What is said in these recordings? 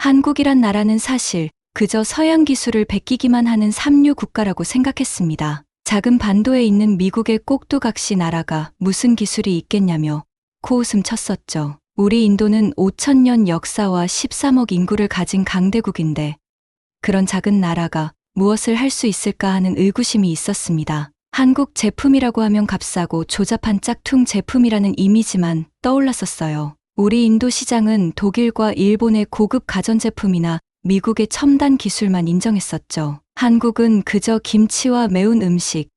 한국이란 나라는 사실 그저 서양 기술을 베끼기만 하는 삼류 국가라고 생각했습니다. 작은 반도에 있는 미국의 꼭두각시 나라가 무슨 기술이 있겠냐며 코웃음 쳤었죠. 우리 인도는 5,000년 역사와 13억 인구를 가진 강대국인데 그런 작은 나라가 무엇을 할 수 있을까 하는 의구심이 있었습니다. 한국 제품이라고 하면 값싸고 조잡한 짝퉁 제품이라는 이미지만 떠올랐었어요. 우리 인도 시장은 독일과 일본의 고급 가전제품이나 미국의 첨단 기술만 인정했었죠. 한국은 그저 김치와 매운 음식,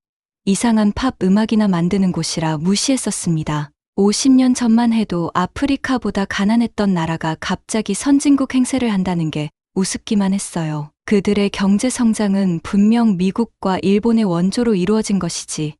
이상한 팝 음악이나 만드는 곳이라 무시했었습니다. 50년 전만 해도 아프리카보다 가난했던 나라가 갑자기 선진국 행세를 한다는 게 우습기만 했어요. 그들의 경제 성장은 분명 미국과 일본의 원조로 이루어진 것이지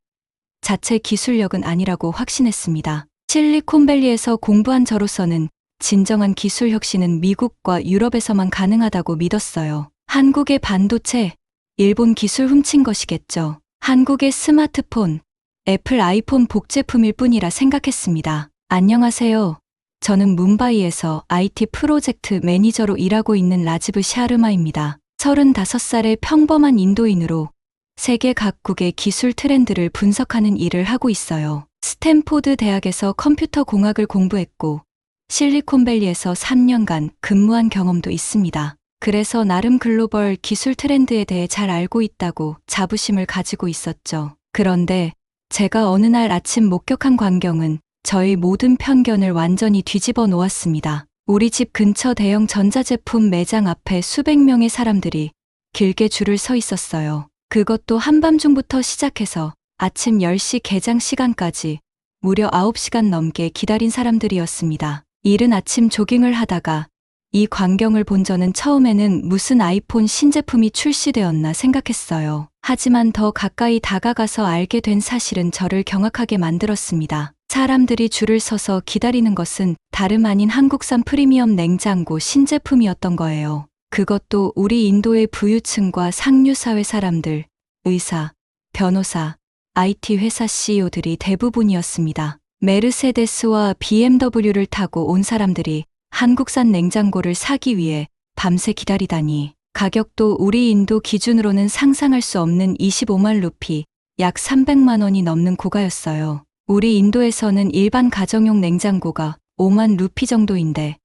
자체 기술력은 아니라고 확신했습니다. 실리콘밸리에서 공부한 저로서는 진정한 기술 혁신은 미국과 유럽에서만 가능하다고 믿었어요. 한국의 반도체, 일본 기술 훔친 것이겠죠. 한국의 스마트폰, 애플 아이폰 복제품일 뿐이라 생각했습니다. 안녕하세요. 저는 뭄바이에서 IT 프로젝트 매니저로 일하고 있는 라지브 샤르마입니다. 35살의 평범한 인도인으로 세계 각국의 기술 트렌드를 분석하는 일을 하고 있어요. 스탠포드 대학에서 컴퓨터 공학을 공부했고 실리콘밸리에서 3년간 근무한 경험도 있습니다. 그래서 나름 글로벌 기술 트렌드에 대해 잘 알고 있다고 자부심을 가지고 있었죠. 그런데 제가 어느 날 아침 목격한 광경은 저의 모든 편견을 완전히 뒤집어 놓았습니다. 우리 집 근처 대형 전자제품 매장 앞에 수백 명의 사람들이 길게 줄을 서 있었어요. 그것도 한밤중부터 시작해서 아침 10시 개장 시간까지 무려 9시간 넘게 기다린 사람들이었습니다. 이른 아침 조깅을 하다가 이 광경을 본 저는 처음에는 무슨 아이폰 신제품이 출시되었나 생각했어요. 하지만 더 가까이 다가가서 알게 된 사실은 저를 경악하게 만들었습니다. 사람들이 줄을 서서 기다리는 것은 다름 아닌 한국산 프리미엄 냉장고 신제품이었던 거예요. 그것도 우리 인도의 부유층과 상류사회 사람들, 의사, 변호사, IT 회사 CEO들이 대부분이었습니다. 메르세데스와 BMW를 타고 온 사람들이 한국산 냉장고를 사기 위해 밤새 기다리다니. 가격도 우리 인도 기준으로는 상상할 수 없는 25만 루피, 약 300만 원이 넘는 고가였어요. 우리 인도에서는 일반 가정용 냉장고가 5만 루피 정도인데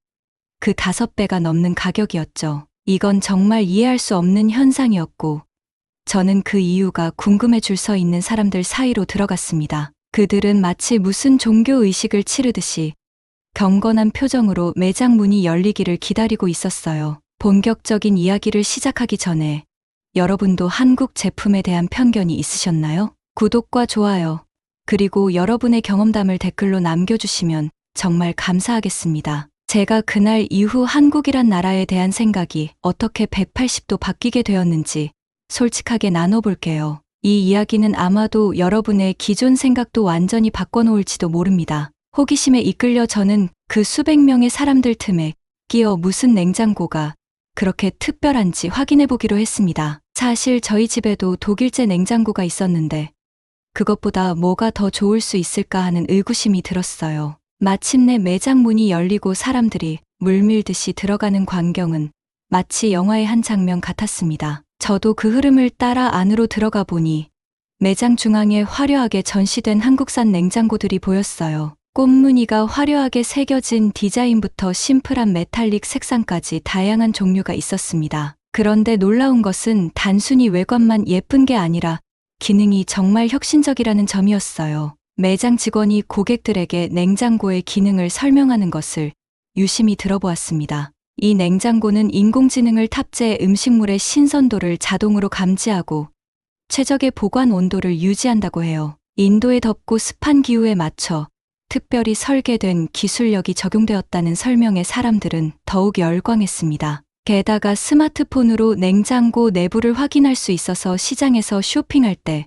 그 5배가 넘는 가격이었죠. 이건 정말 이해할 수 없는 현상이었고 저는 그 이유가 궁금해 줄 서 있는 사람들 사이로 들어갔습니다. 그들은 마치 무슨 종교 의식을 치르듯이 경건한 표정으로 매장 문이 열리기를 기다리고 있었어요. 본격적인 이야기를 시작하기 전에 여러분도 한국 제품에 대한 편견이 있으셨나요? 구독과 좋아요, 그리고 여러분의 경험담을 댓글로 남겨주시면 정말 감사하겠습니다. 제가 그날 이후 한국이란 나라에 대한 생각이 어떻게 180도 바뀌게 되었는지 솔직하게 나눠볼게요. 이 이야기는 아마도 여러분의 기존 생각도 완전히 바꿔놓을지도 모릅니다. 호기심에 이끌려 저는 그 수백 명의 사람들 틈에 끼어 무슨 냉장고가 그렇게 특별한지 확인해보기로 했습니다. 사실 저희 집에도 독일제 냉장고가 있었는데 그것보다 뭐가 더 좋을 수 있을까 하는 의구심이 들었어요. 마침내 매장 문이 열리고 사람들이 물밀듯이 들어가는 광경은 마치 영화의 한 장면 같았습니다. 저도 그 흐름을 따라 안으로 들어가 보니 매장 중앙에 화려하게 전시된 한국산 냉장고들이 보였어요. 꽃무늬가 화려하게 새겨진 디자인부터 심플한 메탈릭 색상까지 다양한 종류가 있었습니다. 그런데 놀라운 것은 단순히 외관만 예쁜 게 아니라 기능이 정말 혁신적이라는 점이었어요. 매장 직원이 고객들에게 냉장고의 기능을 설명하는 것을 유심히 들어보았습니다. 이 냉장고는 인공지능을 탑재해 음식물의 신선도를 자동으로 감지하고 최적의 보관 온도를 유지한다고 해요. 인도의 덥고 습한 기후에 맞춰 특별히 설계된 기술력이 적용되었다는 설명에 사람들은 더욱 열광했습니다. 게다가 스마트폰으로 냉장고 내부를 확인할 수 있어서 시장에서 쇼핑할 때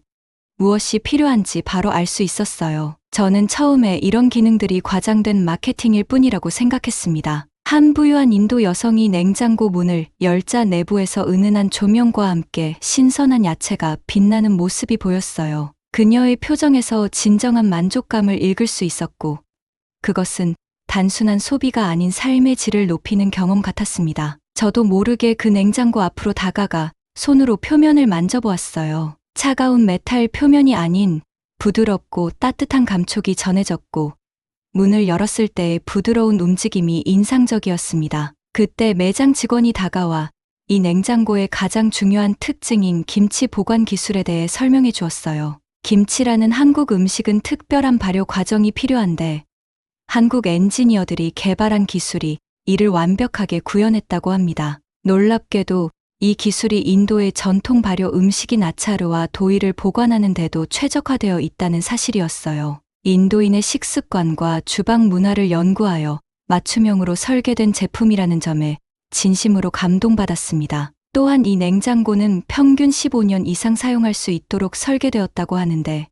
무엇이 필요한지 바로 알 수 있었어요. 저는 처음에 이런 기능들이 과장된 마케팅일 뿐이라고 생각했습니다. 한 부유한 인도 여성이 냉장고 문을 열자 내부에서 은은한 조명과 함께 신선한 야채가 빛나는 모습이 보였어요. 그녀의 표정에서 진정한 만족감을 읽을 수 있었고 그것은 단순한 소비가 아닌 삶의 질을 높이는 경험 같았습니다. 저도 모르게 그 냉장고 앞으로 다가가 손으로 표면을 만져보았어요. 차가운 메탈 표면이 아닌 부드럽고 따뜻한 감촉이 전해졌고 문을 열었을 때의 부드러운 움직임이 인상적이었습니다. 그때 매장 직원이 다가와 이 냉장고의 가장 중요한 특징인 김치 보관 기술에 대해 설명해 주었어요. 김치라는 한국 음식은 특별한 발효 과정이 필요한데 한국 엔지니어들이 개발한 기술이 이를 완벽하게 구현했다고 합니다. 놀랍게도 이 기술이 인도의 전통 발효 음식인 아차르와 도이를 보관하는 데도 최적화되어 있다는 사실이었어요. 인도인의 식습관과 주방 문화를 연구하여 맞춤형으로 설계된 제품이라는 점에 진심으로 감동받았습니다. 또한 이 냉장고는 평균 15년 이상 사용할 수 있도록 설계되었다고 하는데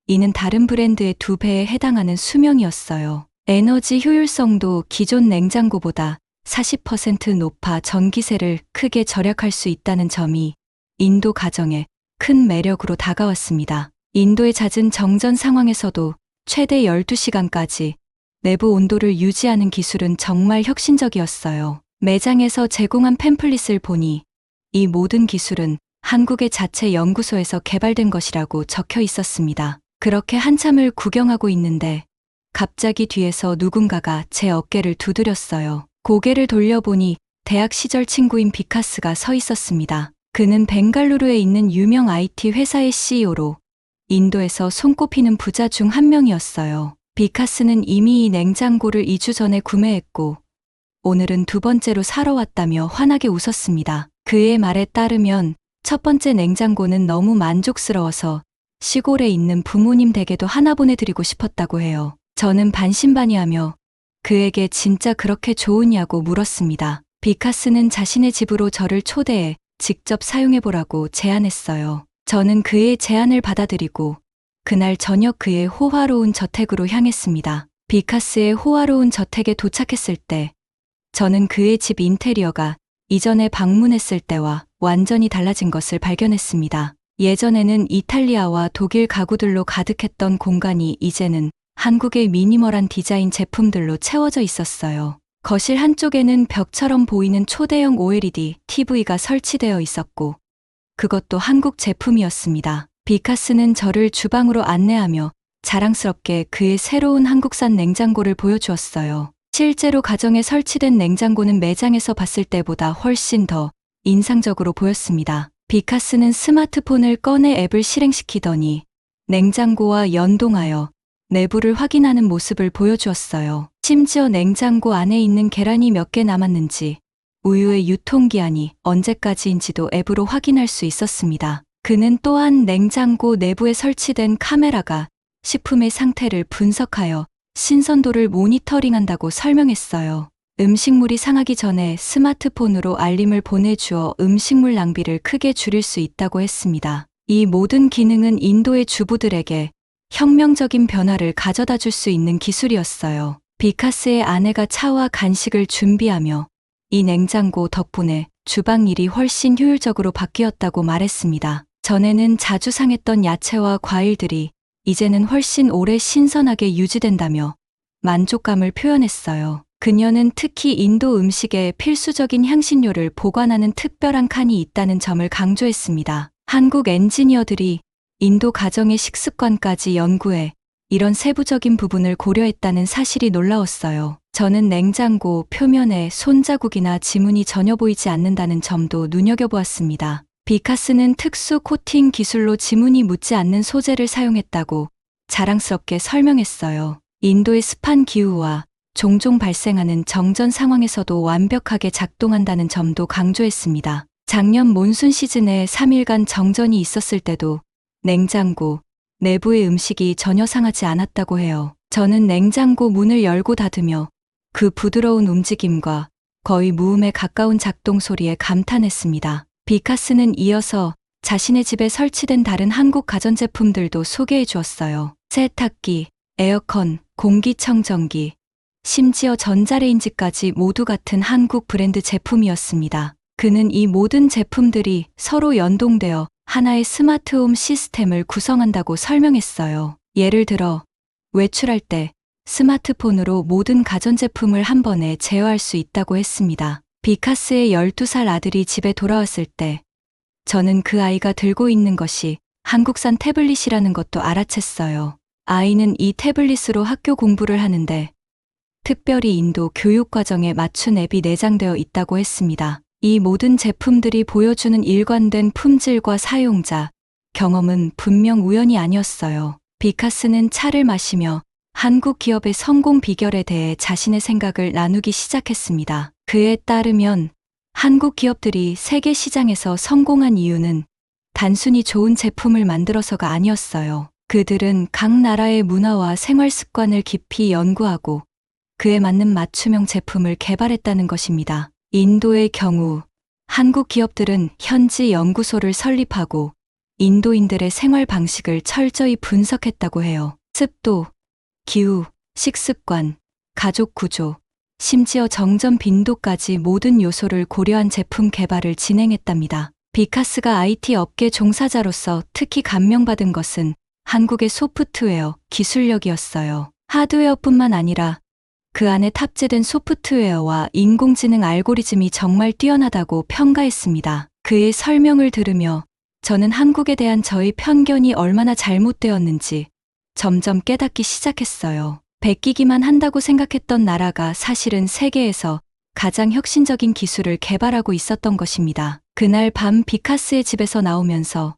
이는 다른 브랜드의 2배에 해당하는 수명이었어요. 에너지 효율성도 기존 냉장고보다 40% 높아 전기세를 크게 절약할 수 있다는 점이 인도 가정에 큰 매력으로 다가왔습니다. 인도의 잦은 정전 상황에서도 최대 12시간까지 내부 온도를 유지하는 기술은 정말 혁신적이었어요. 매장에서 제공한 팸플릿을 보니 이 모든 기술은 한국의 자체 연구소에서 개발된 것이라고 적혀 있었습니다. 그렇게 한참을 구경하고 있는데 갑자기 뒤에서 누군가가 제 어깨를 두드렸어요. 고개를 돌려보니 대학 시절 친구인 비카스가 서 있었습니다. 그는 벵갈루루에 있는 유명 IT 회사의 CEO로 인도에서 손꼽히는 부자 중 한 명이었어요. 비카스는 이미 이 냉장고를 2주 전에 구매했고 오늘은 2번째로 사러 왔다며 환하게 웃었습니다. 그의 말에 따르면 첫 번째 냉장고는 너무 만족스러워서 시골에 있는 부모님 댁에도 하나 보내드리고 싶었다고 해요. 저는 반신반의하며 그에게 진짜 그렇게 좋으냐고 물었습니다. 비카스는 자신의 집으로 저를 초대해 직접 사용해보라고 제안했어요. 저는 그의 제안을 받아들이고 그날 저녁 그의 호화로운 저택으로 향했습니다. 비카스의 호화로운 저택에 도착했을 때 저는 그의 집 인테리어가 이전에 방문했을 때와 완전히 달라진 것을 발견했습니다. 예전에는 이탈리아와 독일 가구들로 가득했던 공간이 이제는 한국의 미니멀한 디자인 제품들로 채워져 있었어요. 거실 한쪽에는 벽처럼 보이는 초대형 OLED TV가 설치되어 있었고 그것도 한국 제품이었습니다. 비카스는 저를 주방으로 안내하며 자랑스럽게 그의 새로운 한국산 냉장고를 보여주었어요. 실제로 가정에 설치된 냉장고는 매장에서 봤을 때보다 훨씬 더 인상적으로 보였습니다. 비카스는 스마트폰을 꺼내 앱을 실행시키더니 냉장고와 연동하여 내부를 확인하는 모습을 보여주었어요. 심지어 냉장고 안에 있는 계란이 몇 개 남았는지, 우유의 유통기한이 언제까지인지도 앱으로 확인할 수 있었습니다. 그는 또한 냉장고 내부에 설치된 카메라가 식품의 상태를 분석하여 신선도를 모니터링한다고 설명했어요. 음식물이 상하기 전에 스마트폰으로 알림을 보내주어 음식물 낭비를 크게 줄일 수 있다고 했습니다. 이 모든 기능은 인도의 주부들에게 혁명적인 변화를 가져다 줄 수 있는 기술이었어요. 비카스의 아내가 차와 간식을 준비하며 이 냉장고 덕분에 주방 일이 훨씬 효율적으로 바뀌었다고 말했습니다. 전에는 자주 상했던 야채와 과일들이 이제는 훨씬 오래 신선하게 유지된다며 만족감을 표현했어요. 그녀는 특히 인도 음식에 필수적인 향신료를 보관하는 특별한 칸이 있다는 점을 강조했습니다. 한국 엔지니어들이 인도 가정의 식습관까지 연구해 이런 세부적인 부분을 고려했다는 사실이 놀라웠어요. 저는 냉장고 표면에 손자국이나 지문이 전혀 보이지 않는다는 점도 눈여겨보았습니다. 비카스는 특수 코팅 기술로 지문이 묻지 않는 소재를 사용했다고 자랑스럽게 설명했어요. 인도의 습한 기후와 종종 발생하는 정전 상황에서도 완벽하게 작동한다는 점도 강조했습니다. 작년 몬순 시즌에 3일간 정전이 있었을 때도 냉장고 내부의 음식이 전혀 상하지 않았다고 해요. 저는 냉장고 문을 열고 닫으며 그 부드러운 움직임과 거의 무음에 가까운 작동 소리에 감탄했습니다. 비카스는 이어서 자신의 집에 설치된 다른 한국 가전제품들도 소개해 주었어요. 세탁기, 에어컨, 공기청정기, 심지어 전자레인지까지 모두 같은 한국 브랜드 제품이었습니다. 그는 이 모든 제품들이 서로 연동되어 하나의 스마트홈 시스템을 구성한다고 설명했어요. 예를 들어 외출할 때 스마트폰으로 모든 가전제품을 한 번에 제어할 수 있다고 했습니다. 비카스의 12살 아들이 집에 돌아왔을 때 저는 그 아이가 들고 있는 것이 한국산 태블릿이라는 것도 알아챘어요. 아이는 이 태블릿으로 학교 공부를 하는데 특별히 인도 교육과정에 맞춘 앱이 내장되어 있다고 했습니다. 이 모든 제품들이 보여주는 일관된 품질과 사용자, 경험은 분명 우연이 아니었어요. 비카스는 차를 마시며 한국 기업의 성공 비결에 대해 자신의 생각을 나누기 시작했습니다. 그에 따르면 한국 기업들이 세계 시장에서 성공한 이유는 단순히 좋은 제품을 만들어서가 아니었어요. 그들은 각 나라의 문화와 생활 습관을 깊이 연구하고 그에 맞는 맞춤형 제품을 개발했다는 것입니다. 인도의 경우 한국 기업들은 현지 연구소를 설립하고 인도인들의 생활 방식을 철저히 분석했다고 해요. 습도, 기후, 식습관, 가족 구조, 심지어 정전 빈도까지 모든 요소를 고려한 제품 개발을 진행했답니다. 비카스가 IT 업계 종사자로서 특히 감명받은 것은 한국의 소프트웨어 기술력이었어요. 하드웨어뿐만 아니라 그 안에 탑재된 소프트웨어와 인공지능 알고리즘이 정말 뛰어나다고 평가했습니다. 그의 설명을 들으며 저는 한국에 대한 저의 편견이 얼마나 잘못되었는지 점점 깨닫기 시작했어요. 베끼기만 한다고 생각했던 나라가 사실은 세계에서 가장 혁신적인 기술을 개발하고 있었던 것입니다. 그날 밤 비카스의 집에서 나오면서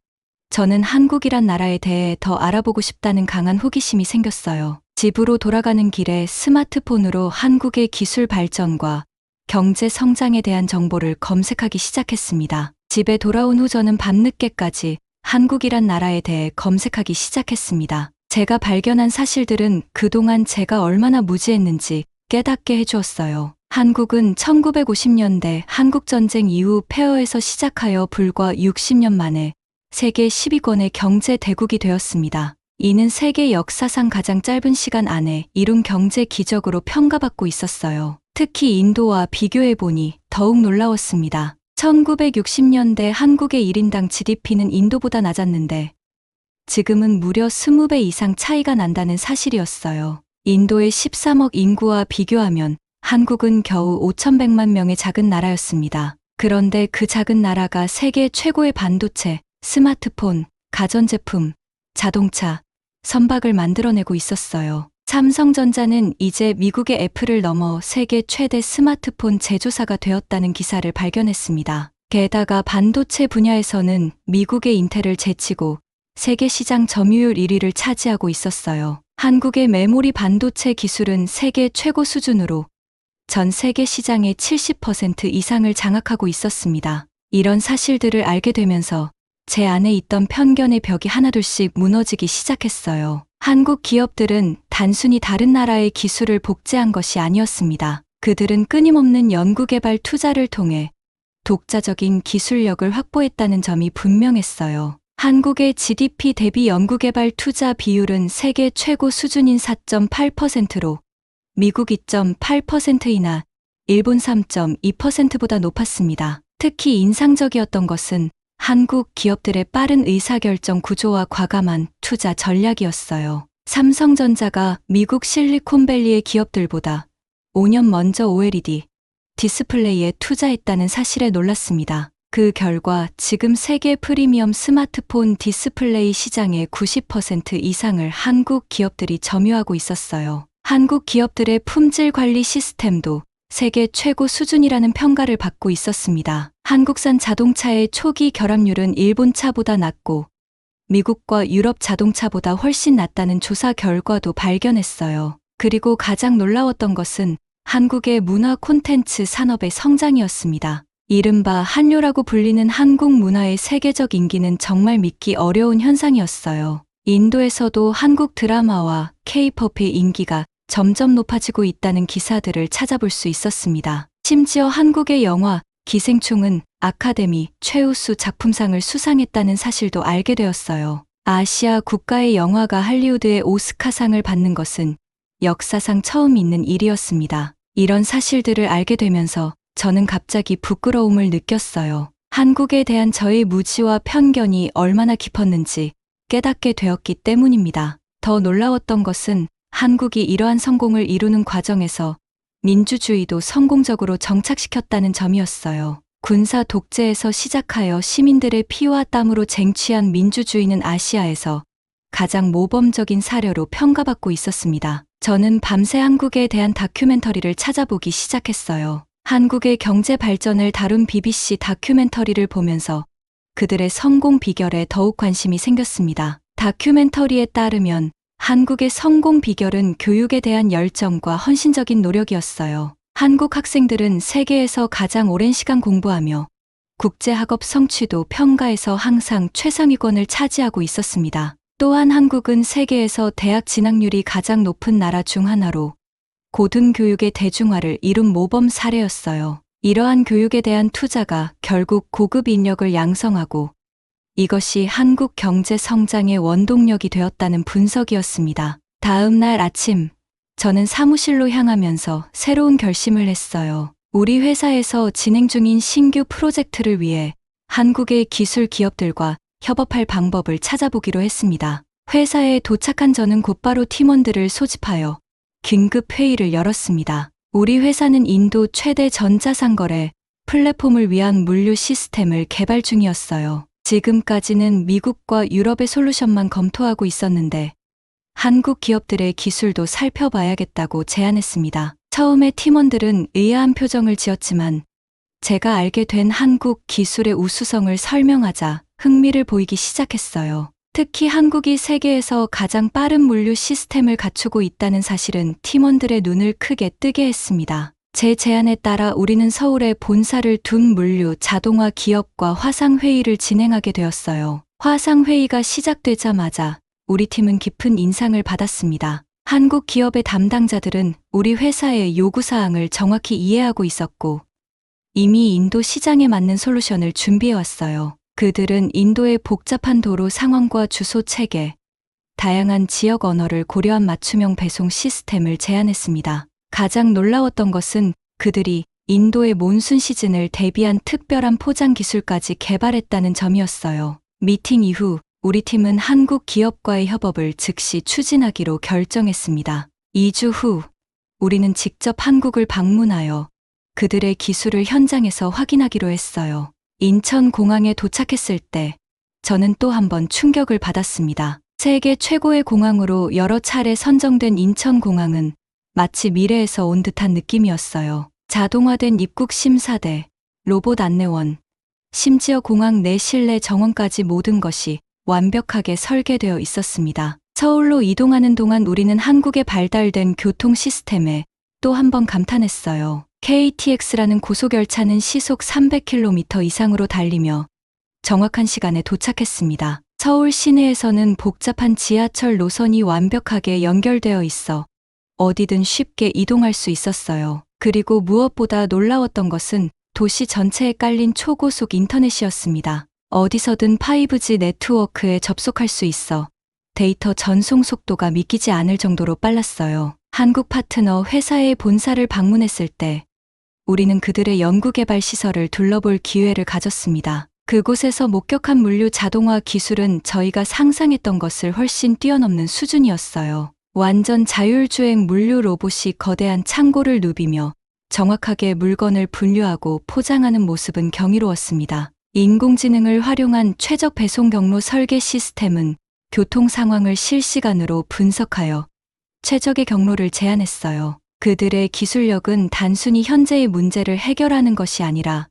저는 한국이란 나라에 대해 더 알아보고 싶다는 강한 호기심이 생겼어요. 집으로 돌아가는 길에 스마트폰으로 한국의 기술 발전과 경제 성장에 대한 정보를 검색하기 시작했습니다. 집에 돌아온 후 저는 밤늦게까지 한국이란 나라에 대해 검색하기 시작했습니다. 제가 발견한 사실들은 그동안 제가 얼마나 무지했는지 깨닫게 해주었어요. 한국은 1950년대 한국전쟁 이후 폐허에서 시작하여 불과 60년 만에 세계 10위권의 경제 대국이 되었습니다. 이는 세계 역사상 가장 짧은 시간 안에 이룬 경제 기적으로 평가받고 있었어요. 특히 인도와 비교해보니 더욱 놀라웠습니다. 1960년대 한국의 1인당 GDP는 인도보다 낮았는데 지금은 무려 20배 이상 차이가 난다는 사실이었어요. 인도의 13억 인구와 비교하면 한국은 겨우 5,100만 명의 작은 나라였습니다. 그런데 그 작은 나라가 세계 최고의 반도체, 스마트폰, 가전제품, 자동차, 선박을 만들어내고 있었어요. 삼성전자는 이제 미국의 애플을 넘어 세계 최대 스마트폰 제조사가 되었다는 기사를 발견했습니다. 게다가 반도체 분야에서는 미국의 인텔을 제치고 세계 시장 점유율 1위를 차지하고 있었어요. 한국의 메모리 반도체 기술은 세계 최고 수준으로 전 세계 시장의 70% 이상을 장악하고 있었습니다. 이런 사실들을 알게 되면서 제 안에 있던 편견의 벽이 하나둘씩 무너지기 시작했어요. 한국 기업들은 단순히 다른 나라의 기술을 복제한 것이 아니었습니다. 그들은 끊임없는 연구개발 투자를 통해 독자적인 기술력을 확보했다는 점이 분명했어요. 한국의 GDP 대비 연구개발 투자 비율은 세계 최고 수준인 4.8%로 미국 2.8%이나 일본 3.2%보다 높았습니다. 특히 인상적이었던 것은 한국 기업들의 빠른 의사결정 구조와 과감한 투자 전략이었어요. 삼성전자가 미국 실리콘밸리의 기업들보다 5년 먼저 OLED 디스플레이에 투자했다는 사실에 놀랐습니다. 그 결과 지금 세계 프리미엄 스마트폰 디스플레이 시장의 90% 이상을 한국 기업들이 점유하고 있었어요. 한국 기업들의 품질 관리 시스템도 세계 최고 수준이라는 평가를 받고 있었습니다. 한국산 자동차의 초기 결함률은 일본 차보다 낮고 미국과 유럽 자동차보다 훨씬 낮다는 조사 결과도 발견했어요. 그리고 가장 놀라웠던 것은 한국의 문화 콘텐츠 산업의 성장이었습니다. 이른바 한류라고 불리는 한국 문화의 세계적 인기는 정말 믿기 어려운 현상이었어요. 인도에서도 한국 드라마와 K-팝의 인기가 점점 높아지고 있다는 기사들을 찾아볼 수 있었습니다. 심지어 한국의 영화 기생충은 아카데미 최우수 작품상을 수상했다는 사실도 알게 되었어요. 아시아 국가의 영화가 할리우드의 오스카상을 받는 것은 역사상 처음 있는 일이었습니다. 이런 사실들을 알게 되면서 저는 갑자기 부끄러움을 느꼈어요. 한국에 대한 저의 무지와 편견이 얼마나 깊었는지 깨닫게 되었기 때문입니다. 더 놀라웠던 것은 한국이 이러한 성공을 이루는 과정에서 민주주의도 성공적으로 정착시켰다는 점이었어요. 군사 독재에서 시작하여 시민들의 피와 땀으로 쟁취한 민주주의는 아시아에서 가장 모범적인 사례로 평가받고 있었습니다. 저는 밤새 한국에 대한 다큐멘터리를 찾아보기 시작했어요. 한국의 경제 발전을 다룬 BBC 다큐멘터리를 보면서 그들의 성공 비결에 더욱 관심이 생겼습니다. 다큐멘터리에 따르면 한국의 성공 비결은 교육에 대한 열정과 헌신적인 노력이었어요. 한국 학생들은 세계에서 가장 오랜 시간 공부하며 국제학업 성취도 평가에서 항상 최상위권을 차지하고 있었습니다. 또한 한국은 세계에서 대학 진학률이 가장 높은 나라 중 하나로 고등교육의 대중화를 이룬 모범 사례였어요. 이러한 교육에 대한 투자가 결국 고급 인력을 양성하고 이것이 한국 경제 성장의 원동력이 되었다는 분석이었습니다. 다음 날 아침, 저는 사무실로 향하면서 새로운 결심을 했어요. 우리 회사에서 진행 중인 신규 프로젝트를 위해 한국의 기술 기업들과 협업할 방법을 찾아보기로 했습니다. 회사에 도착한 저는 곧바로 팀원들을 소집하여 긴급 회의를 열었습니다. 우리 회사는 인도 최대 전자상거래 플랫폼을 위한 물류 시스템을 개발 중이었어요. 지금까지는 미국과 유럽의 솔루션만 검토하고 있었는데 한국 기업들의 기술도 살펴봐야겠다고 제안했습니다. 처음에 팀원들은 의아한 표정을 지었지만 제가 알게 된 한국 기술의 우수성을 설명하자 흥미를 보이기 시작했어요. 특히 한국이 세계에서 가장 빠른 물류 시스템을 갖추고 있다는 사실은 팀원들의 눈을 크게 뜨게 했습니다. 제 제안에 따라 우리는 서울에 본사를 둔 물류 자동화 기업과 화상회의를 진행하게 되었어요. 화상회의가 시작되자마자 우리 팀은 깊은 인상을 받았습니다. 한국 기업의 담당자들은 우리 회사의 요구사항을 정확히 이해하고 있었고 이미 인도 시장에 맞는 솔루션을 준비해왔어요. 그들은 인도의 복잡한 도로 상황과 주소 체계, 다양한 지역 언어를 고려한 맞춤형 배송 시스템을 제안했습니다. 가장 놀라웠던 것은 그들이 인도의 몬순 시즌을 대비한 특별한 포장 기술까지 개발했다는 점이었어요. 미팅 이후 우리 팀은 한국 기업과의 협업을 즉시 추진하기로 결정했습니다. 2주 후 우리는 직접 한국을 방문하여 그들의 기술을 현장에서 확인하기로 했어요. 인천공항에 도착했을 때 저는 또 한 번 충격을 받았습니다. 세계 최고의 공항으로 여러 차례 선정된 인천공항은 마치 미래에서 온 듯한 느낌이었어요. 자동화된 입국 심사대, 로봇 안내원, 심지어 공항 내 실내 정원까지 모든 것이 완벽하게 설계되어 있었습니다. 서울로 이동하는 동안 우리는 한국에 발달된 교통 시스템에 또 한 번 감탄했어요. KTX라는 고속열차는 시속 300km 이상으로 달리며 정확한 시간에 도착했습니다. 서울 시내에서는 복잡한 지하철 노선이 완벽하게 연결되어 있어 어디든 쉽게 이동할 수 있었어요. 그리고 무엇보다 놀라웠던 것은 도시 전체에 깔린 초고속 인터넷이었습니다. 어디서든 5G 네트워크에 접속할 수 있어 데이터 전송 속도가 믿기지 않을 정도로 빨랐어요. 한국 파트너 회사의 본사를 방문했을 때 우리는 그들의 연구개발 시설을 둘러볼 기회를 가졌습니다. 그곳에서 목격한 물류 자동화 기술은 저희가 상상했던 것을 훨씬 뛰어넘는 수준이었어요. 완전 자율주행 물류 로봇이 거대한 창고를 누비며 정확하게 물건을 분류하고 포장하는 모습은 경이로웠습니다. 인공지능을 활용한 최적 배송 경로 설계 시스템은 교통 상황을 실시간으로 분석하여 최적의 경로를 제안했어요. 그들의 기술력은 단순히 현재의 문제를 해결하는 것이 아니라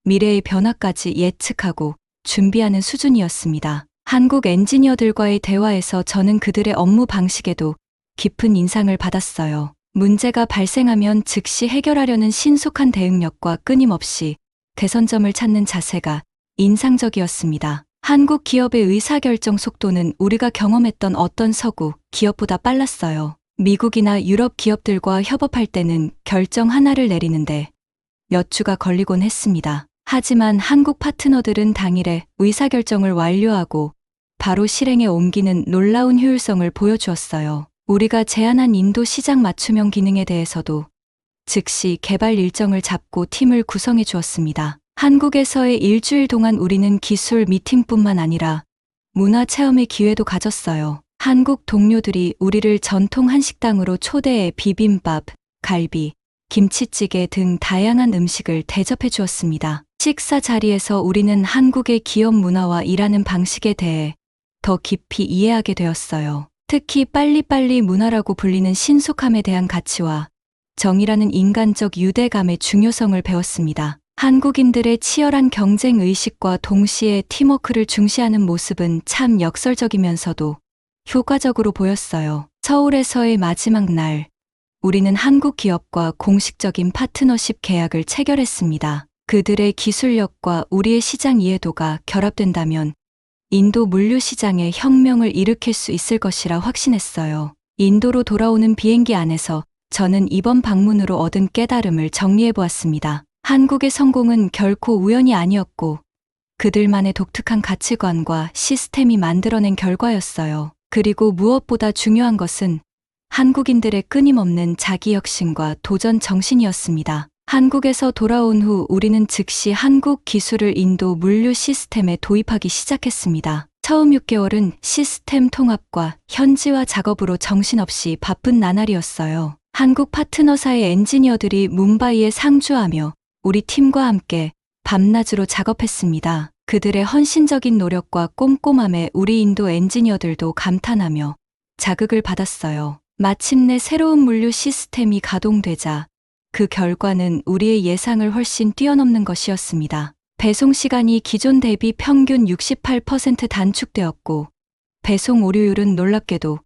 미래의 변화까지 예측하고 준비하는 수준이었습니다. 한국 엔지니어들과의 대화에서 저는 그들의 업무 방식에도 깊은 인상을 받았어요. 문제가 발생하면 즉시 해결하려는 신속한 대응력과 끊임없이 개선점을 찾는 자세가 인상적이었습니다. 한국 기업의 의사결정 속도는 우리가 경험했던 어떤 서구 기업보다 빨랐어요. 미국이나 유럽 기업들과 협업할 때는 결정 하나를 내리는데 몇 주가 걸리곤 했습니다. 하지만 한국 파트너들은 당일에 의사결정을 완료하고 바로 실행에 옮기는 놀라운 효율성을 보여주었어요. 우리가 제안한 인도 시장 맞춤형 기능에 대해서도 즉시 개발 일정을 잡고 팀을 구성해 주었습니다. 한국에서의 일주일 동안 우리는 기술 미팅뿐만 아니라 문화 체험의 기회도 가졌어요. 한국 동료들이 우리를 전통 한식당으로 초대해 비빔밥, 갈비, 김치찌개 등 다양한 음식을 대접해 주었습니다. 식사 자리에서 우리는 한국의 기업 문화와 일하는 방식에 대해 더 깊이 이해하게 되었어요. 특히 빨리빨리 문화라고 불리는 신속함에 대한 가치와 정의라는 인간적 유대감의 중요성을 배웠습니다. 한국인들의 치열한 경쟁 의식과 동시에 팀워크를 중시하는 모습은 참 역설적이면서도 효과적으로 보였어요. 서울에서의 마지막 날, 우리는 한국 기업과 공식적인 파트너십 계약을 체결했습니다. 그들의 기술력과 우리의 시장 이해도가 결합된다면 인도 물류 시장에 혁명을 일으킬 수 있을 것이라 확신했어요. 인도로 돌아오는 비행기 안에서 저는 이번 방문으로 얻은 깨달음을 정리해 보았습니다. 한국의 성공은 결코 우연이 아니었고 그들만의 독특한 가치관과 시스템이 만들어낸 결과였어요. 그리고 무엇보다 중요한 것은 한국인들의 끊임없는 자기 혁신과 도전 정신이었습니다. 한국에서 돌아온 후 우리는 즉시 한국 기술을 인도 물류 시스템에 도입하기 시작했습니다. 처음 6개월은 시스템 통합과 현지화 작업으로 정신없이 바쁜 나날이었어요. 한국 파트너사의 엔지니어들이 뭄바이에 상주하며 우리 팀과 함께 밤낮으로 작업했습니다. 그들의 헌신적인 노력과 꼼꼼함에 우리 인도 엔지니어들도 감탄하며 자극을 받았어요. 마침내 새로운 물류 시스템이 가동되자 그 결과는 우리의 예상을 훨씬 뛰어넘는 것이었습니다. 배송 시간이 기존 대비 평균 68% 단축되었고 배송 오류율은 놀랍게도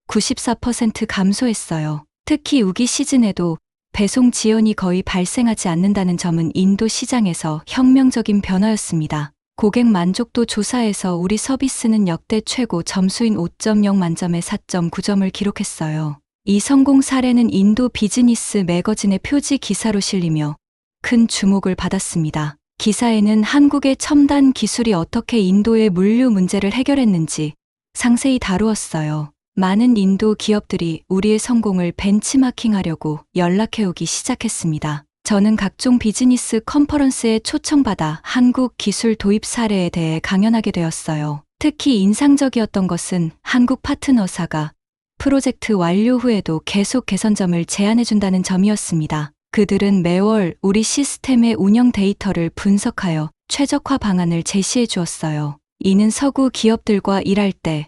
94% 감소했어요. 특히 우기 시즌에도 배송 지연이 거의 발생하지 않는다는 점은 인도 시장에서 혁명적인 변화였습니다. 고객 만족도 조사에서 우리 서비스는 역대 최고 점수인 5.0 만점에 4.9점을 기록했어요. 이 성공 사례는 인도 비즈니스 매거진의 표지 기사로 실리며 큰 주목을 받았습니다. 기사에는 한국의 첨단 기술이 어떻게 인도의 물류 문제를 해결했는지 상세히 다루었어요. 많은 인도 기업들이 우리의 성공을 벤치마킹하려고 연락해오기 시작했습니다. 저는 각종 비즈니스 컨퍼런스에 초청받아 한국 기술 도입 사례에 대해 강연하게 되었어요. 특히 인상적이었던 것은 한국 파트너사가 프로젝트 완료 후에도 계속 개선점을 제안해준다는 점이었습니다. 그들은 매월 우리 시스템의 운영 데이터를 분석하여 최적화 방안을 제시해 주었어요. 이는 서구 기업들과 일할 때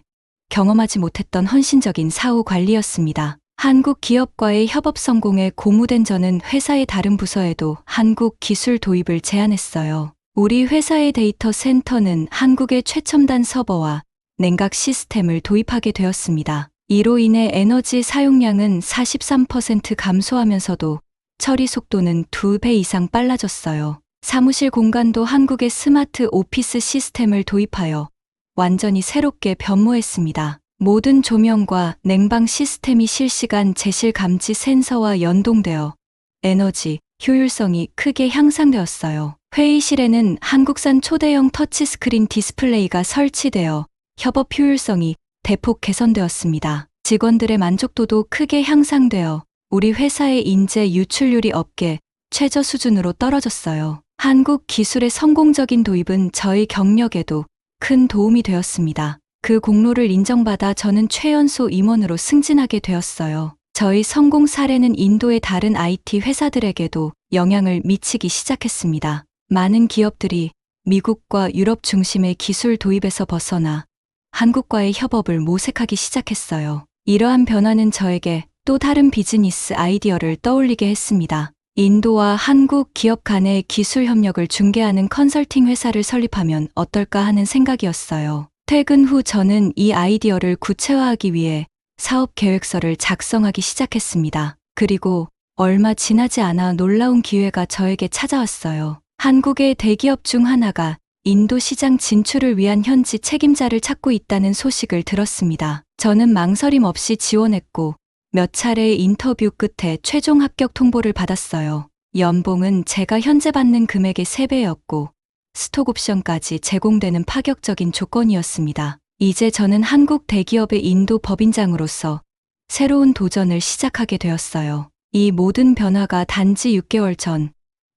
경험하지 못했던 헌신적인 사후 관리였습니다. 한국 기업과의 협업 성공에 고무된 저는 회사의 다른 부서에도 한국 기술 도입을 제안했어요. 우리 회사의 데이터 센터는 한국의 최첨단 서버와 냉각 시스템을 도입하게 되었습니다. 이로 인해 에너지 사용량은 43% 감소하면서도 처리 속도는 2배 이상 빨라졌어요. 사무실 공간도 한국의 스마트 오피스 시스템을 도입하여 완전히 새롭게 변모했습니다. 모든 조명과 냉방 시스템이 실시간 제실 감지 센서와 연동되어 에너지 효율성이 크게 향상되었어요. 회의실에는 한국산 초대형 터치스크린 디스플레이가 설치되어 협업 효율성이 대폭 개선되었습니다. 직원들의 만족도도 크게 향상되어 우리 회사의 인재 유출률이 업계 최저 수준으로 떨어졌어요. 한국 기술의 성공적인 도입은 저희 경력에도 큰 도움이 되었습니다. 그 공로를 인정받아 저는 최연소 임원으로 승진하게 되었어요. 저희 성공 사례는 인도의 다른 IT 회사들에게도 영향을 미치기 시작했습니다. 많은 기업들이 미국과 유럽 중심의 기술 도입에서 벗어나 한국과의 협업을 모색하기 시작했어요. 이러한 변화는 저에게 또 다른 비즈니스 아이디어를 떠올리게 했습니다. 인도와 한국 기업 간의 기술 협력을 중개하는 컨설팅 회사를 설립하면 어떨까 하는 생각이었어요. 퇴근 후 저는 이 아이디어를 구체화하기 위해 사업 계획서를 작성하기 시작했습니다. 그리고 얼마 지나지 않아 놀라운 기회가 저에게 찾아왔어요. 한국의 대기업 중 하나가 인도 시장 진출을 위한 현지 책임자를 찾고 있다는 소식을 들었습니다. 저는 망설임 없이 지원했고 몇 차례의 인터뷰 끝에 최종 합격 통보를 받았어요. 연봉은 제가 현재 받는 금액의 3배였고 스톡 옵션까지 제공되는 파격적인 조건이었습니다. 이제 저는 한국 대기업의 인도 법인장으로서 새로운 도전을 시작하게 되었어요. 이 모든 변화가 단지 6개월 전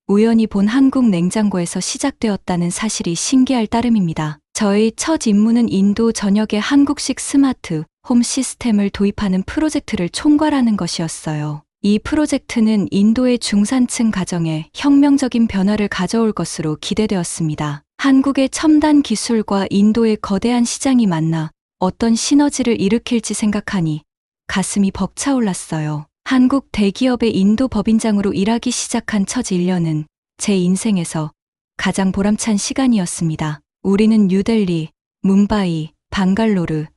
우연히 본 한국 냉장고에서 시작되었다는 사실이 신기할 따름입니다. 저의 첫 임무는 인도 전역에 한국식 스마트 홈 시스템을 도입하는 프로젝트를 총괄하는 것이었어요. 이 프로젝트는 인도의 중산층 가정에 혁명적인 변화를 가져올 것으로 기대되었습니다. 한국의 첨단 기술과 인도의 거대한 시장이 만나 어떤 시너지를 일으킬지 생각하니 가슴이 벅차올랐어요. 한국 대기업의 인도 법인장으로 일하기 시작한 첫 1년은 제 인생에서 가장 보람찬 시간이었습니다. 우리는 뉴델리, 뭄바이, 방갈로르,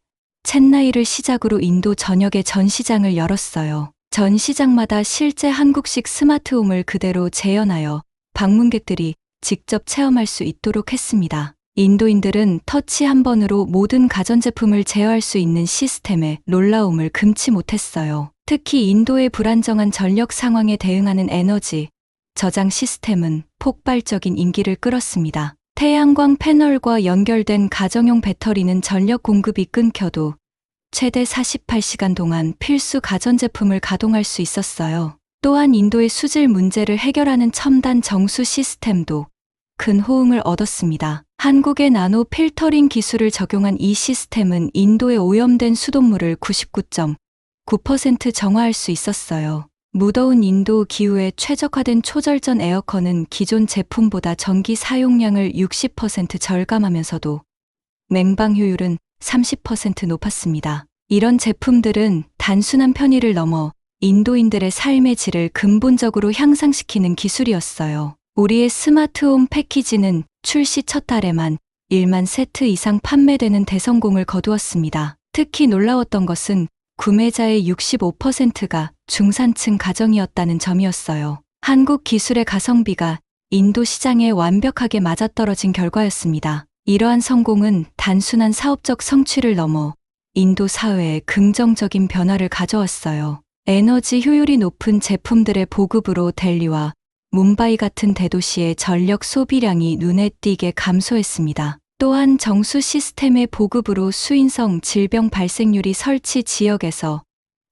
첸나이를 시작으로 인도 전역의 전시장을 열었어요. 전시장마다 실제 한국식 스마트홈을 그대로 재현하여 방문객들이 직접 체험할 수 있도록 했습니다. 인도인들은 터치 한 번으로 모든 가전제품을 제어할 수 있는 시스템에 놀라움을 금치 못했어요. 특히 인도의 불안정한 전력 상황에 대응하는 에너지 저장 시스템은 폭발적인 인기를 끌었습니다. 태양광 패널과 연결된 가정용 배터리는 전력 공급이 끊겨도 최대 48시간 동안 필수 가전제품을 가동할 수 있었어요. 또한 인도의 수질 문제를 해결하는 첨단 정수 시스템도 큰 호응을 얻었습니다. 한국의 나노 필터링 기술을 적용한 이 시스템은 인도의 오염된 수돗물을 99.9% 정화할 수 있었어요. 무더운 인도 기후에 최적화된 초절전 에어컨은 기존 제품보다 전기 사용량을 60% 절감하면서도 냉방 효율은 30% 높았습니다. 이런 제품들은 단순한 편의를 넘어 인도인들의 삶의 질을 근본적으로 향상시키는 기술이었어요. 우리의 스마트홈 패키지는 출시 첫 달에만 1만 세트 이상 판매되는 대성공을 거두었습니다. 특히 놀라웠던 것은 구매자의 65%가 중산층 가정이었다는 점이었어요. 한국 기술의 가성비가 인도 시장에 완벽하게 맞아떨어진 결과였습니다. 이러한 성공은 단순한 사업적 성취를 넘어 인도 사회에 긍정적인 변화를 가져왔어요. 에너지 효율이 높은 제품들의 보급으로 델리와 뭄바이 같은 대도시의 전력 소비량이 눈에 띄게 감소했습니다. 또한 정수 시스템의 보급으로 수인성 질병 발생률이 설치 지역에서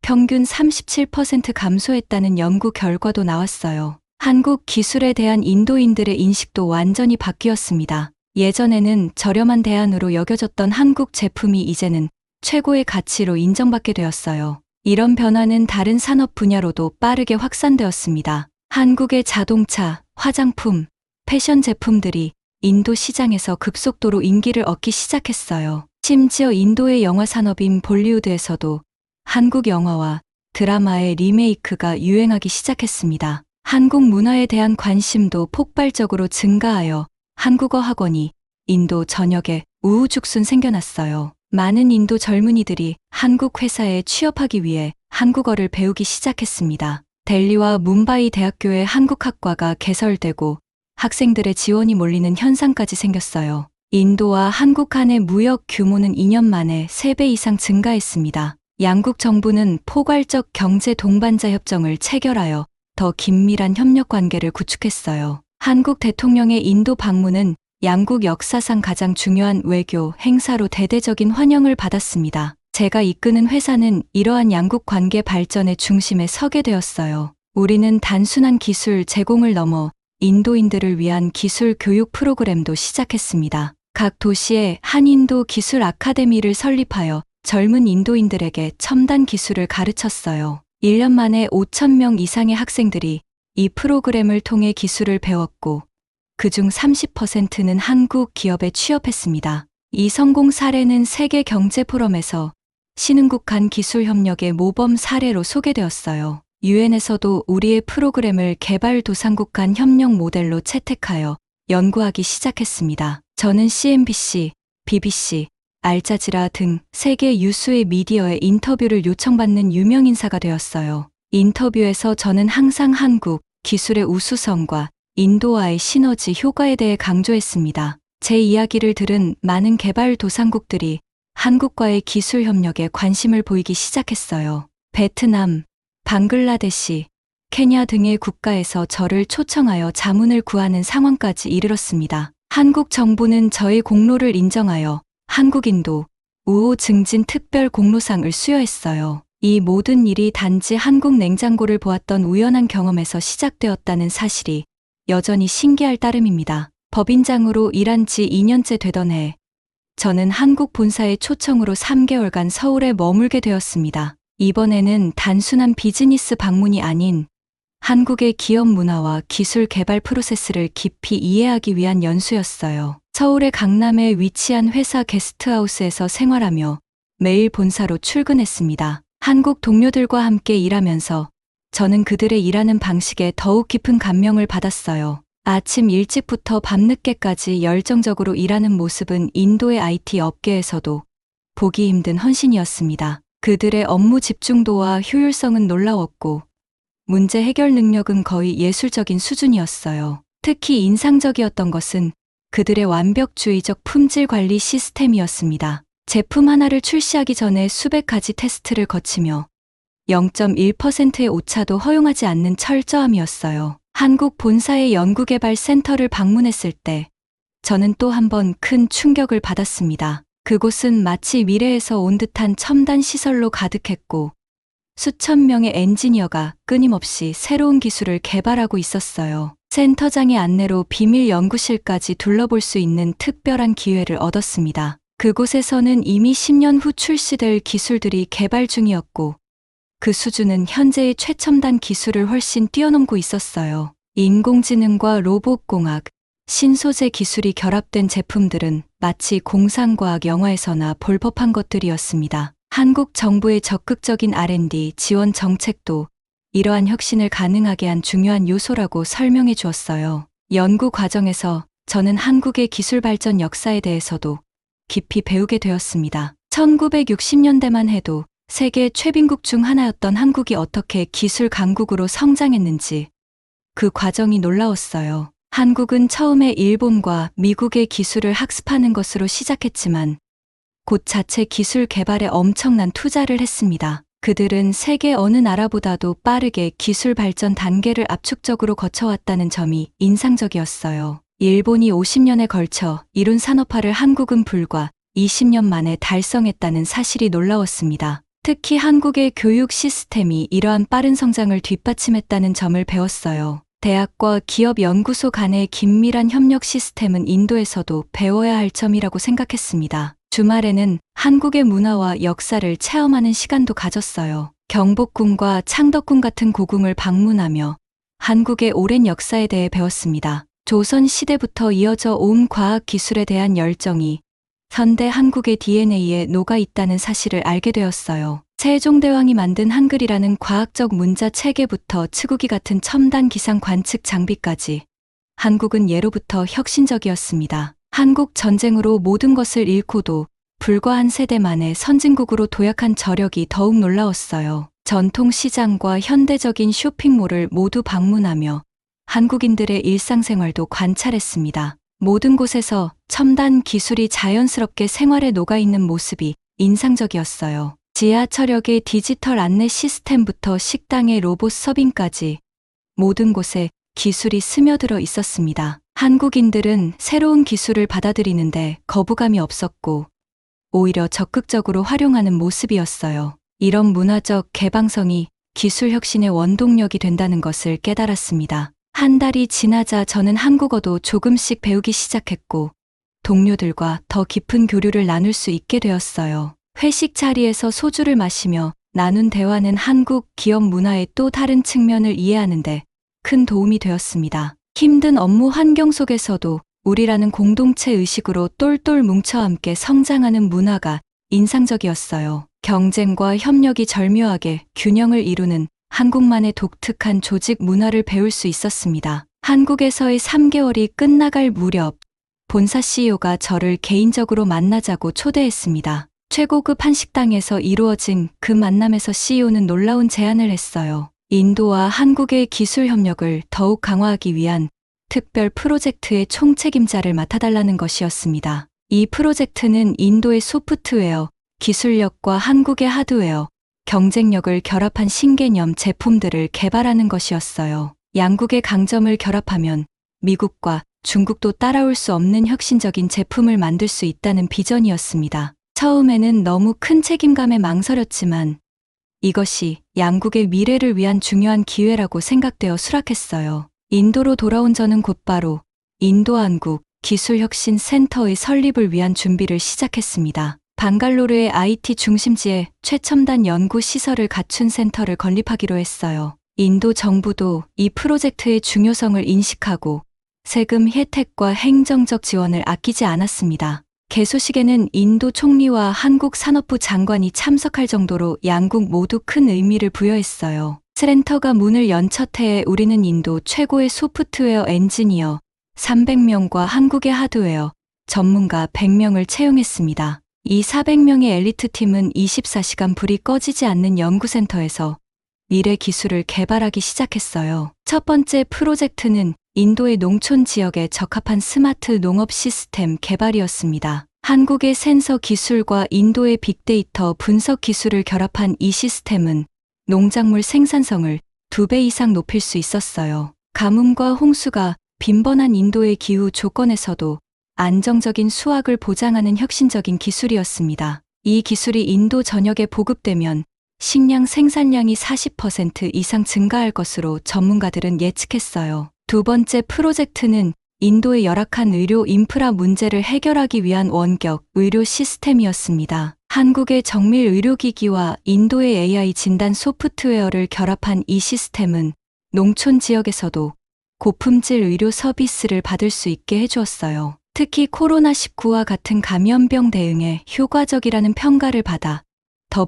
평균 37% 감소했다는 연구 결과도 나왔어요. 한국 기술에 대한 인도인들의 인식도 완전히 바뀌었습니다. 예전에는 저렴한 대안으로 여겨졌던 한국 제품이 이제는 최고의 가치로 인정받게 되었어요. 이런 변화는 다른 산업 분야로도 빠르게 확산되었습니다. 한국의 자동차, 화장품, 패션 제품들이 인도 시장에서 급속도로 인기를 얻기 시작했어요. 심지어 인도의 영화 산업인 볼리우드에서도 한국 영화와 드라마의 리메이크가 유행하기 시작했습니다. 한국 문화에 대한 관심도 폭발적으로 증가하여 한국어 학원이 인도 전역에 우후죽순 생겨났어요. 많은 인도 젊은이들이 한국 회사에 취업하기 위해 한국어를 배우기 시작했습니다. 델리와 뭄바이 대학교의 한국학과가 개설되고 학생들의 지원이 몰리는 현상까지 생겼어요. 인도와 한국 간의 무역 규모는 2년 만에 3배 이상 증가했습니다. 양국 정부는 포괄적 경제 동반자 협정을 체결하여 더 긴밀한 협력 관계를 구축했어요. 한국 대통령의 인도 방문은 양국 역사상 가장 중요한 외교 행사로 대대적인 환영을 받았습니다. 제가 이끄는 회사는 이러한 양국 관계 발전의 중심에 서게 되었어요. 우리는 단순한 기술 제공을 넘어 인도인들을 위한 기술 교육 프로그램도 시작했습니다. 각 도시에 한인도 기술 아카데미를 설립하여 젊은 인도인들에게 첨단 기술을 가르쳤어요. 1년 만에 5,000명 이상의 학생들이 이 프로그램을 통해 기술을 배웠고 그중 30%는 한국 기업에 취업했습니다. 이 성공 사례는 세계 경제 포럼에서 신흥국 간 기술 협력의 모범 사례로 소개되었어요. 유엔에서도 우리의 프로그램을 개발도상국 간 협력 모델로 채택하여 연구하기 시작했습니다. 저는 CNBC, BBC, 알자지라 등 세계 유수의 미디어에 인터뷰를 요청받는 유명 인사가 되었어요. 인터뷰에서 저는 항상 한국 기술의 우수성과 인도와의 시너지 효과에 대해 강조했습니다. 제 이야기를 들은 많은 개발도상국들이 한국과의 기술 협력에 관심을 보이기 시작했어요. 베트남, 방글라데시, 케냐 등의 국가에서 저를 초청하여 자문을 구하는 상황까지 이르렀습니다. 한국 정부는 저의 공로를 인정하여 한국인도 우호 증진 특별 공로상을 수여했어요. 이 모든 일이 단지 한국 냉장고를 보았던 우연한 경험에서 시작되었다는 사실이 여전히 신기할 따름입니다. 법인장으로 일한 지 2년째 되던 해, 저는 한국 본사의 초청으로 3개월간 서울에 머물게 되었습니다. 이번에는 단순한 비즈니스 방문이 아닌 한국의 기업 문화와 기술 개발 프로세스를 깊이 이해하기 위한 연수였어요. 서울의 강남에 위치한 회사 게스트하우스에서 생활하며 매일 본사로 출근했습니다. 한국 동료들과 함께 일하면서 저는 그들의 일하는 방식에 더욱 깊은 감명을 받았어요. 아침 일찍부터 밤늦게까지 열정적으로 일하는 모습은 인도의 IT 업계에서도 보기 힘든 헌신이었습니다. 그들의 업무 집중도와 효율성은 놀라웠고 문제 해결 능력은 거의 예술적인 수준이었어요. 특히 인상적이었던 것은 그들의 완벽주의적 품질 관리 시스템이었습니다. 제품 하나를 출시하기 전에 수백 가지 테스트를 거치며 0.1%의 오차도 허용하지 않는 철저함이었어요. 한국 본사의 연구개발 센터를 방문했을 때 저는 또 한 번 큰 충격을 받았습니다. 그곳은 마치 미래에서 온 듯한 첨단 시설로 가득했고 수천 명의 엔지니어가 끊임없이 새로운 기술을 개발하고 있었어요. 센터장의 안내로 비밀 연구실까지 둘러볼 수 있는 특별한 기회를 얻었습니다. 그곳에서는 이미 10년 후 출시될 기술들이 개발 중이었고 그 수준은 현재의 최첨단 기술을 훨씬 뛰어넘고 있었어요. 인공지능과 로봇공학, 신소재 기술이 결합된 제품들은 마치 공상과학 영화에서나 볼 법한 것들이었습니다. 한국 정부의 적극적인 R&D 지원 정책도 이러한 혁신을 가능하게 한 중요한 요소라고 설명해 주었어요. 연구 과정에서 저는 한국의 기술 발전 역사에 대해서도 깊이 배우게 되었습니다. 1960년대만 해도 세계 최빈국 중 하나였던 한국이 어떻게 기술 강국으로 성장했는지 그 과정이 놀라웠어요. 한국은 처음에 일본과 미국의 기술을 학습하는 것으로 시작했지만 곧 자체 기술 개발에 엄청난 투자를 했습니다. 그들은 세계 어느 나라보다도 빠르게 기술 발전 단계를 압축적으로 거쳐왔다는 점이 인상적이었어요. 일본이 50년에 걸쳐 이룬 산업화를 한국은 불과 20년 만에 달성했다는 사실이 놀라웠습니다. 특히 한국의 교육 시스템이 이러한 빠른 성장을 뒷받침했다는 점을 배웠어요. 대학과 기업 연구소 간의 긴밀한 협력 시스템은 인도에서도 배워야 할 점이라고 생각했습니다. 주말에는 한국의 문화와 역사를 체험하는 시간도 가졌어요. 경복궁과 창덕궁 같은 고궁을 방문하며 한국의 오랜 역사에 대해 배웠습니다. 조선 시대부터 이어져 온 과학 기술에 대한 열정이 현대 한국의 DNA에 녹아 있다는 사실을 알게 되었어요. 세종대왕이 만든 한글이라는 과학적 문자 체계부터 치구기 같은 첨단 기상 관측 장비까지 한국은 예로부터 혁신적이었습니다. 한국 전쟁으로 모든 것을 잃고도 불과 한 세대 만에 선진국으로 도약한 저력이 더욱 놀라웠어요. 전통 시장과 현대적인 쇼핑몰을 모두 방문하며 한국인들의 일상생활도 관찰했습니다. 모든 곳에서 첨단 기술이 자연스럽게 생활에 녹아있는 모습이 인상적이었어요. 지하철역의 디지털 안내 시스템부터 식당의 로봇 서빙까지 모든 곳에 기술이 스며들어 있었습니다. 한국인들은 새로운 기술을 받아들이는데 거부감이 없었고 오히려 적극적으로 활용하는 모습이었어요. 이런 문화적 개방성이 기술 혁신의 원동력이 된다는 것을 깨달았습니다. 한 달이 지나자 저는 한국어도 조금씩 배우기 시작했고 동료들과 더 깊은 교류를 나눌 수 있게 되었어요. 회식 자리에서 소주를 마시며 나눈 대화는 한국 기업 문화의 또 다른 측면을 이해하는데 큰 도움이 되었습니다. 힘든 업무 환경 속에서도 우리라는 공동체 의식으로 똘똘 뭉쳐 함께 성장하는 문화가 인상적이었어요. 경쟁과 협력이 절묘하게 균형을 이루는 한국만의 독특한 조직 문화를 배울 수 있었습니다. 한국에서의 3개월이 끝나갈 무렵 본사 CEO가 저를 개인적으로 만나자고 초대했습니다. 최고급 한식당에서 이루어진 그 만남에서 CEO는 놀라운 제안을 했어요. 인도와 한국의 기술 협력을 더욱 강화하기 위한 특별 프로젝트의 총책임자를 맡아달라는 것이었습니다. 이 프로젝트는 인도의 소프트웨어, 기술력과 한국의 하드웨어, 경쟁력을 결합한 신개념 제품들을 개발하는 것이었어요. 양국의 강점을 결합하면 미국과 중국도 따라올 수 없는 혁신적인 제품을 만들 수 있다는 비전이었습니다. 처음에는 너무 큰 책임감에 망설였지만 이것이 양국의 미래를 위한 중요한 기회라고 생각되어 수락했어요. 인도로 돌아온 저는 곧바로 인도한국 기술혁신 센터의 설립을 위한 준비를 시작했습니다. 방갈로르의 IT 중심지에 최첨단 연구 시설을 갖춘 센터를 건립하기로 했어요. 인도 정부도 이 프로젝트의 중요성을 인식하고 세금 혜택과 행정적 지원을 아끼지 않았습니다. 개소식에는 인도 총리와 한국 산업부 장관이 참석할 정도로 양국 모두 큰 의미를 부여했어요. 센터가 문을 연 첫 해에 우리는 인도 최고의 소프트웨어 엔지니어 300명과 한국의 하드웨어 전문가 100명을 채용했습니다. 이 400명의 엘리트 팀은 24시간 불이 꺼지지 않는 연구센터에서 미래 기술을 개발하기 시작했어요. 첫 번째 프로젝트는 인도의 농촌 지역에 적합한 스마트 농업 시스템 개발이었습니다. 한국의 센서 기술과 인도의 빅데이터 분석 기술을 결합한 이 시스템은 농작물 생산성을 2배 이상 높일 수 있었어요. 가뭄과 홍수가 빈번한 인도의 기후 조건에서도 안정적인 수확을 보장하는 혁신적인 기술이었습니다. 이 기술이 인도 전역에 보급되면 식량 생산량이 40% 이상 증가할 것으로 전문가들은 예측했어요. 두 번째 프로젝트는 인도의 열악한 의료 인프라 문제를 해결하기 위한 원격 의료 시스템이었습니다. 한국의 정밀 의료기기와 인도의 AI 진단 소프트웨어를 결합한 이 시스템은 농촌 지역에서도 고품질 의료 서비스를 받을 수 있게 해주었어요. 특히 코로나19와 같은 감염병 대응에 효과적이라는 평가를 받아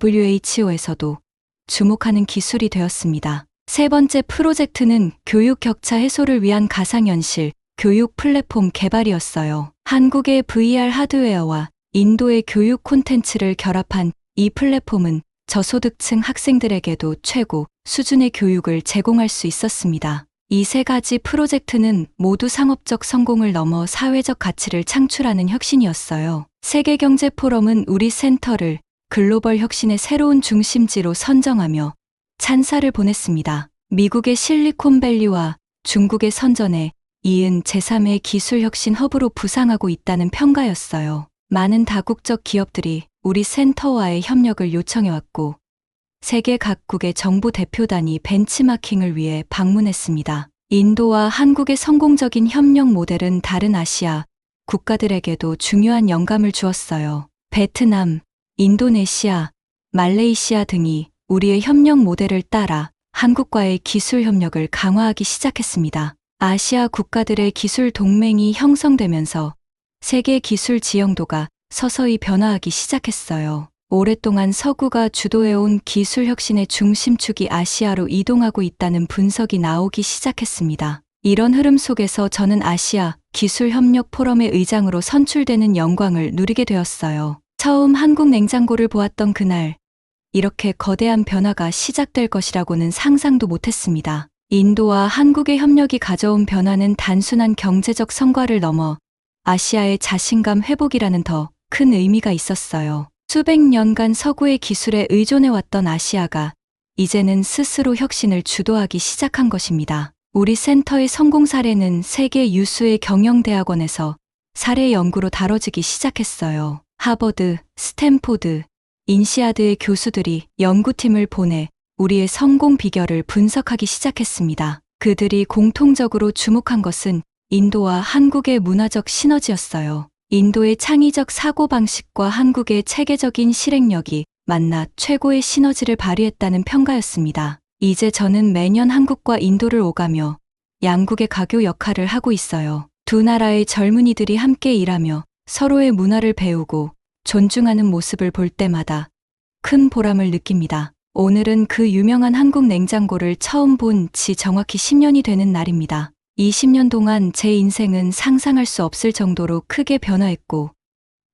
WHO에서도 주목하는 기술이 되었습니다. 세 번째 프로젝트는 교육 격차 해소를 위한 가상현실 교육 플랫폼 개발이었어요. 한국의 VR 하드웨어와 인도의 교육 콘텐츠를 결합한 이 플랫폼은 저소득층 학생들에게도 최고 수준의 교육을 제공할 수 있었습니다. 이 세 가지 프로젝트는 모두 상업적 성공을 넘어 사회적 가치를 창출하는 혁신이었어요. 세계경제포럼은 우리 센터를 글로벌 혁신의 새로운 중심지로 선정하며 찬사를 보냈습니다. 미국의 실리콘밸리와 중국의 선전에 이은 제3의 기술혁신 허브로 부상하고 있다는 평가였어요. 많은 다국적 기업들이 우리 센터와의 협력을 요청해왔고 세계 각국의 정부 대표단이 벤치마킹을 위해 방문했습니다. 인도와 한국의 성공적인 협력 모델은 다른 아시아 국가들에게도 중요한 영감을 주었어요. 베트남, 인도네시아, 말레이시아 등이 우리의 협력 모델을 따라 한국과의 기술 협력을 강화하기 시작했습니다. 아시아 국가들의 기술 동맹이 형성되면서 세계 기술 지형도가 서서히 변화하기 시작했어요. 오랫동안 서구가 주도해온 기술 혁신의 중심축이 아시아로 이동하고 있다는 분석이 나오기 시작했습니다. 이런 흐름 속에서 저는 아시아 기술협력 포럼의 의장으로 선출되는 영광을 누리게 되었어요. 처음 한국 냉장고를 보았던 그날, 이렇게 거대한 변화가 시작될 것이라고는 상상도 못했습니다. 인도와 한국의 협력이 가져온 변화는 단순한 경제적 성과를 넘어 아시아의 자신감 회복이라는 더 큰 의미가 있었어요. 수백 년간 서구의 기술에 의존해왔던 아시아가 이제는 스스로 혁신을 주도하기 시작한 것입니다. 우리 센터의 성공 사례는 세계 유수의 경영대학원에서 사례 연구로 다뤄지기 시작했어요. 하버드, 스탠포드, 인시아드의 교수들이 연구팀을 보내 우리의 성공 비결을 분석하기 시작했습니다. 그들이 공통적으로 주목한 것은 인도와 한국의 문화적 시너지였어요. 인도의 창의적 사고방식과 한국의 체계적인 실행력이 만나 최고의 시너지를 발휘했다는 평가였습니다. 이제 저는 매년 한국과 인도를 오가며 양국의 가교 역할을 하고 있어요. 두 나라의 젊은이들이 함께 일하며 서로의 문화를 배우고 존중하는 모습을 볼 때마다 큰 보람을 느낍니다. 오늘은 그 유명한 한국 냉장고를 처음 본 지 정확히 10년이 되는 날입니다. 20년 동안 제 인생은 상상할 수 없을 정도로 크게 변화했고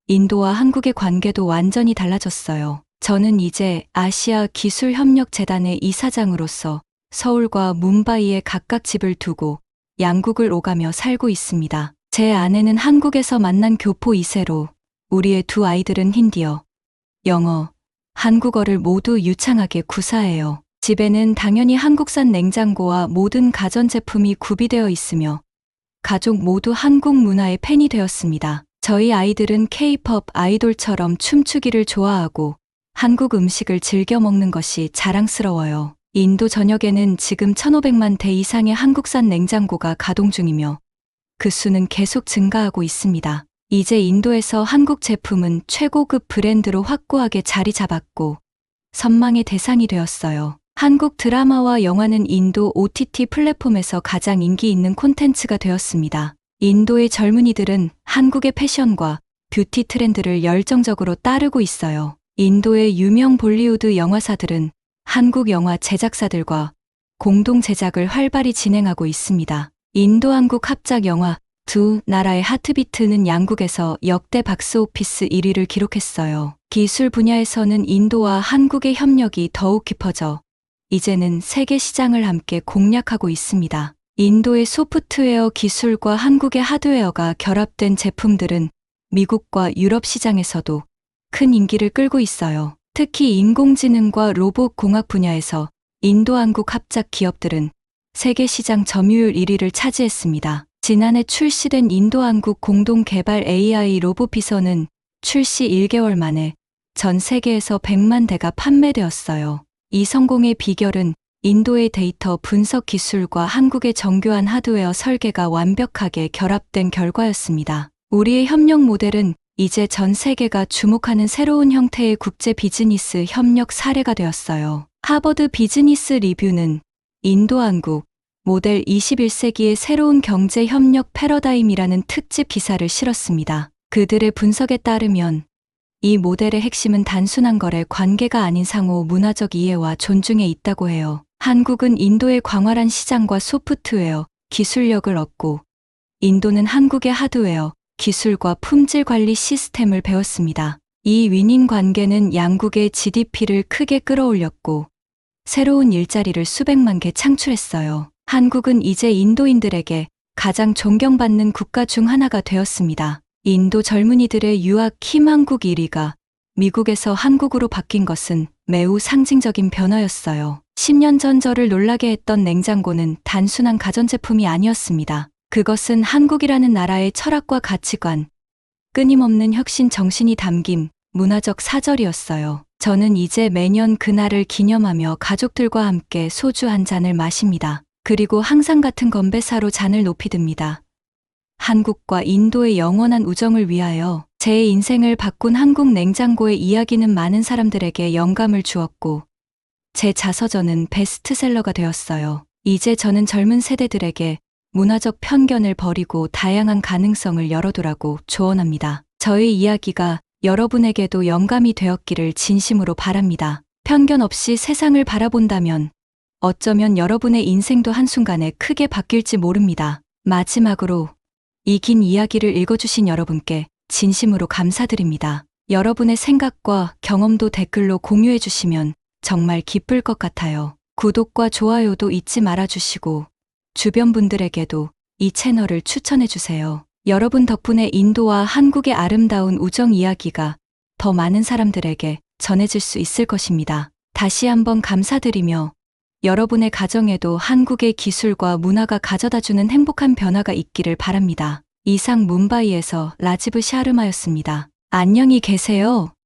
인도와 한국의 관계도 완전히 달라졌어요. 저는 이제 아시아 기술협력재단의 이사장으로서 서울과 뭄바이에 각각 집을 두고 양국을 오가며 살고 있습니다. 제 아내는 한국에서 만난 교포 2세로 우리의 두 아이들은 힌디어, 영어, 한국어를 모두 유창하게 구사해요. 집에는 당연히 한국산 냉장고와 모든 가전제품이 구비되어 있으며 가족 모두 한국 문화의 팬이 되었습니다. 저희 아이들은 K-팝 아이돌처럼 춤추기를 좋아하고 한국 음식을 즐겨 먹는 것이 자랑스러워요. 인도 전역에는 지금 1,500만 대 이상의 한국산 냉장고가 가동 중이며 그 수는 계속 증가하고 있습니다. 이제 인도에서 한국 제품은 최고급 브랜드로 확고하게 자리 잡았고 선망의 대상이 되었어요. 한국 드라마와 영화는 인도 OTT 플랫폼에서 가장 인기 있는 콘텐츠가 되었습니다. 인도의 젊은이들은 한국의 패션과 뷰티 트렌드를 열정적으로 따르고 있어요. 인도의 유명 볼리우드 영화사들은 한국 영화 제작사들과 공동 제작을 활발히 진행하고 있습니다. 인도-한국 합작 영화 두 나라의 하트비트는 양국에서 역대 박스오피스 1위를 기록했어요. 기술 분야에서는 인도와 한국의 협력이 더욱 깊어져 이제는 세계 시장을 함께 공략하고 있습니다. 인도의 소프트웨어 기술과 한국의 하드웨어가 결합된 제품들은 미국과 유럽 시장에서도 큰 인기를 끌고 있어요. 특히 인공지능과 로봇 공학 분야에서 인도-한국 합작 기업들은 세계 시장 점유율 1위를 차지했습니다. 지난해 출시된 인도-한국 공동 개발 AI 로봇 비서는 출시 1개월 만에 전 세계에서 100만 대가 판매되었어요. 이 성공의 비결은 인도의 데이터 분석 기술과 한국의 정교한 하드웨어 설계가 완벽하게 결합된 결과였습니다. 우리의 협력 모델은 이제 전 세계가 주목하는 새로운 형태의 국제 비즈니스 협력 사례가 되었어요. 하버드 비즈니스 리뷰는 인도-한국 모델 21세기의 새로운 경제 협력 패러다임이라는 특집 기사를 실었습니다. 그들의 분석에 따르면 이 모델의 핵심은 단순한 거래 관계가 아닌 상호 문화적 이해와 존중에 있다고 해요. 한국은 인도의 광활한 시장과 소프트웨어, 기술력을 얻고 인도는 한국의 하드웨어, 기술과 품질 관리 시스템을 배웠습니다. 이 윈윈 관계는 양국의 GDP를 크게 끌어올렸고 새로운 일자리를 수백만 개 창출했어요. 한국은 이제 인도인들에게 가장 존경받는 국가 중 하나가 되었습니다. 인도 젊은이들의 유학 희망국 1위가 미국에서 한국으로 바뀐 것은 매우 상징적인 변화였어요. 10년 전 저를 놀라게 했던 냉장고는 단순한 가전제품이 아니었습니다. 그것은 한국이라는 나라의 철학과 가치관, 끊임없는 혁신 정신이 담긴 문화적 사절이었어요. 저는 이제 매년 그날을 기념하며 가족들과 함께 소주 한 잔을 마십니다. 그리고 항상 같은 건배사로 잔을 높이 듭니다. 한국과 인도의 영원한 우정을 위하여. 제 인생을 바꾼 한국 냉장고의 이야기는 많은 사람들에게 영감을 주었고 제 자서전은 베스트셀러가 되었어요. 이제 저는 젊은 세대들에게 문화적 편견을 버리고 다양한 가능성을 열어두라고 조언합니다. 저의 이야기가 여러분에게도 영감이 되었기를 진심으로 바랍니다. 편견 없이 세상을 바라본다면 어쩌면 여러분의 인생도 한순간에 크게 바뀔지 모릅니다. 마지막으로 이 긴 이야기를 읽어주신 여러분께 진심으로 감사드립니다. 여러분의 생각과 경험도 댓글로 공유해 주시면 정말 기쁠 것 같아요. 구독과 좋아요도 잊지 말아주시고 주변 분들에게도 이 채널을 추천해 주세요. 여러분 덕분에 인도와 한국의 아름다운 우정 이야기가 더 많은 사람들에게 전해질 수 있을 것입니다. 다시 한번 감사드리며 여러분의 가정에도 한국의 기술과 문화가 가져다주는 행복한 변화가 있기를 바랍니다. 이상 뭄바이에서 라지브 샤르마였습니다. 안녕히 계세요.